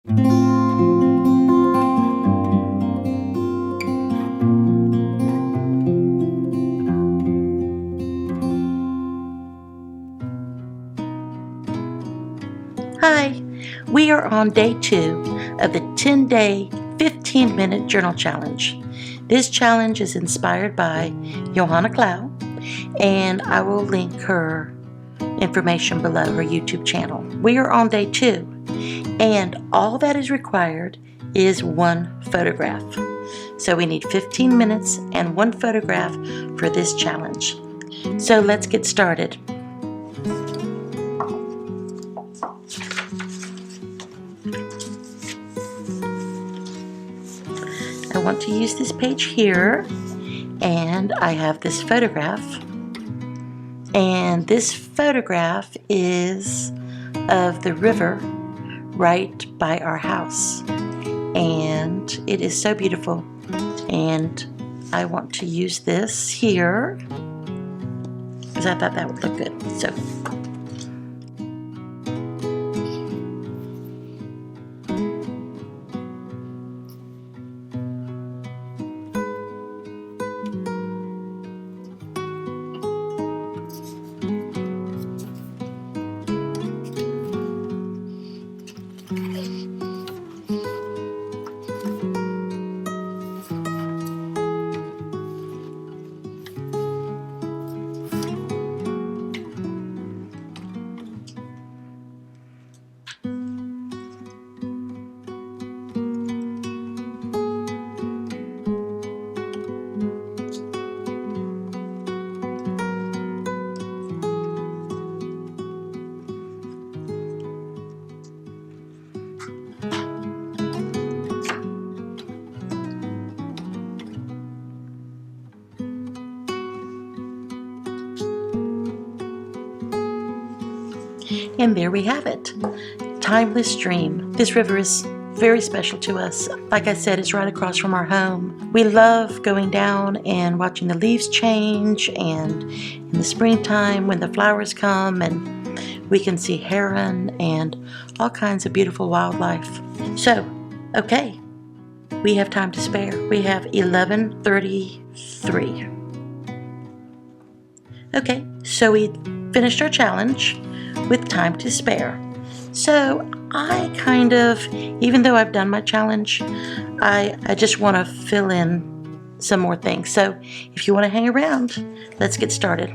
Hi, we are on day 2 of the 10-day, 15-minute journal challenge. This challenge is inspired by Johanna, and I will link her information below, her YouTube channel. We are on day 2, and all that is required is 1 photograph. So we need 15 minutes and 1 photograph for this challenge. So let's get started. I want to use this page here, and I have this photograph, and this photograph is of the river right by our house, and it is so beautiful, and I want to use this here because I thought that would look good. So and there we have it. Timeless Dream. This river is very special to us. Like I said, it's right across from our home. We love going down and watching the leaves change, and in the springtime when the flowers come and we can see heron and all kinds of beautiful wildlife. So, okay, we have time to spare. We have 11:33. Okay, so we finished our challenge with time to spare. So I kind of, even though I've done my challenge, I just want to fill in some more things. So if you want to hang around, let's get started.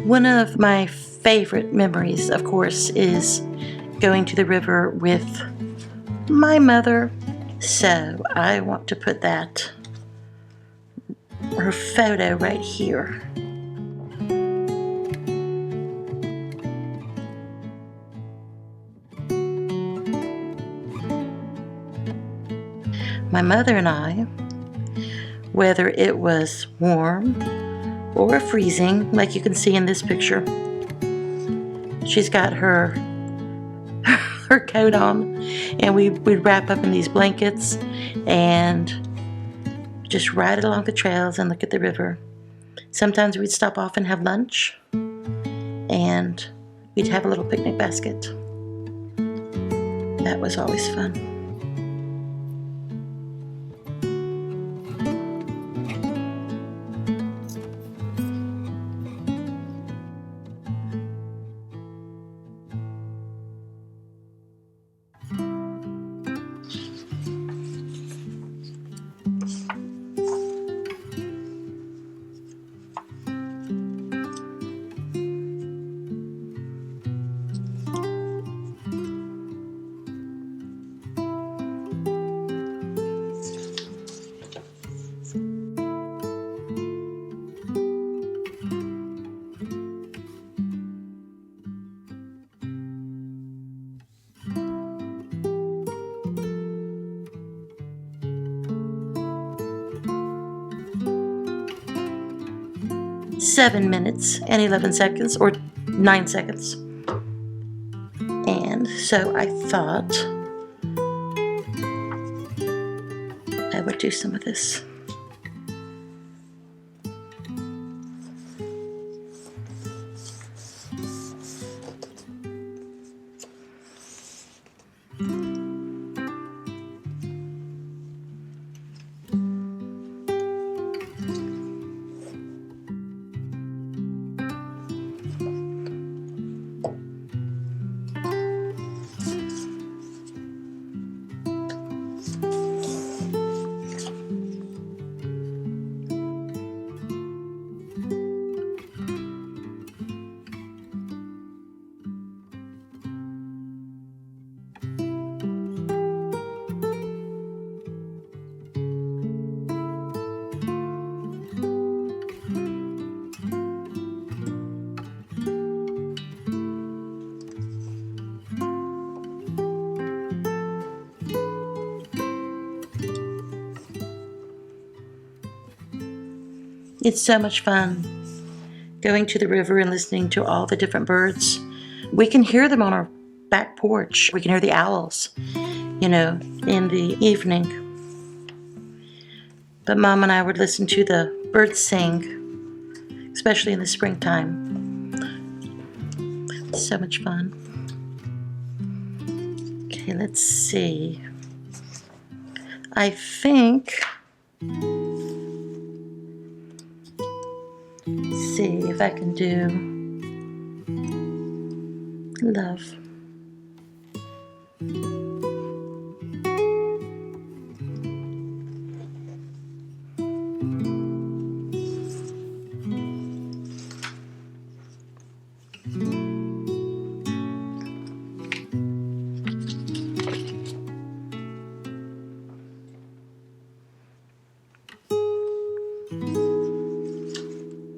One of my favorite memories, of course, is going to the river with my mother. So I want to put that, her photo right here. My mother and I, whether it was warm or freezing, like you can see in this picture, she's got her coat on, and we'd wrap up in these blankets and just ride along the trails and look at the river. Sometimes we'd stop off and have lunch, and we'd have a little picnic basket. That was always fun. 7 minutes and 11 seconds, or 9 seconds. And so I thought I would do some of this. It's so much fun going to the river and listening to all the different birds. We can hear them on our back porch. We can hear the owls, in the evening. But Mom and I would listen to the birds sing, especially in the springtime. It's so much fun. Okay, let's see. I think... see if I can do love.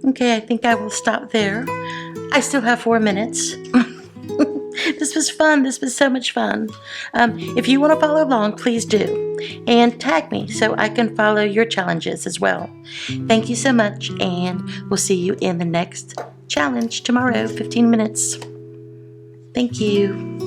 Okay, I think I will stop there. I still have 4 minutes. This was fun. This was so much fun. If you want to follow along, please do. And tag me so I can follow your challenges as well. Thank you so much, and we'll see you in the next challenge tomorrow, 15 minutes. Thank you.